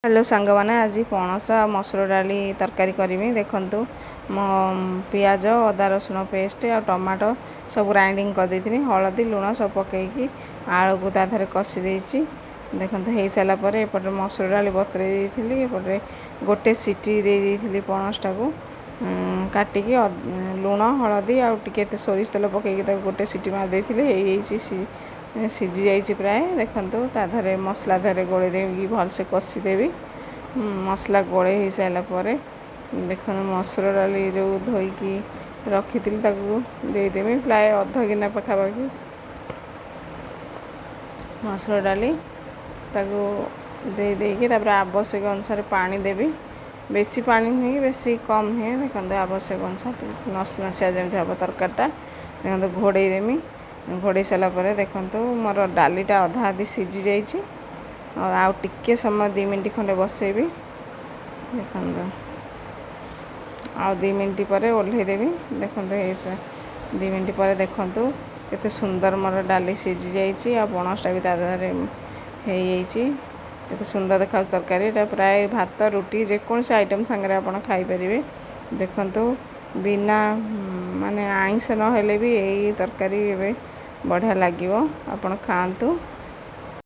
Hello सांग मैंने आज पणस आ मसूर डाली तरकारी करी देखु मो पियाज अदा रसुण पेस्ट आ टमाटो सब ग्राइंडिंग कर देती हलदी लुण सब पकईकि आलू को ताधर कषि देती देखो हो सारापर एपटे मसूर डाली बतरे देती एपटे गोटे सीटी दे देती पणसटा को काटिकी लुण हलदी आटे सोरिष तेल पकईकि गोटे सीटी मार देती सीझी जाइए प्राय देखु ताधर मसला धरे गोले देवी भलसे कषिदेवी मसला गोले हो सारापर देखो मसूर डाली जो धोईकी रखी देदेवी प्राय अध गिना पखापाखि मसूर डाली देदेकी आवश्यक अनुसार पानी देवी बेसी पानी नहीं बेसी कम नहीं देखो आवश्यक अनुसार नसनसिया जमी हम तरकारीटा देखो घोड़े देमी घोड़े सारापर देखु मोर डालीटा अधा अधी सीझी जाइए आउ टिके समय 2 मिनट खंडे बसैबी देखो आउ 2 मिनट पर ओल्हेदेवी देखो 2 मिनट पर देखु केते सुंदर मोर डाली सीझी जाइए आ पणसटा भी तादे केते सुंदर देखा तरकारी प्राय भात रुटी जेकोसी आइटम सांगे आप खाईपारे देखु बिना माने आइंस नहेले भी यही तरकारी बढ़िया लगे आपण खातु।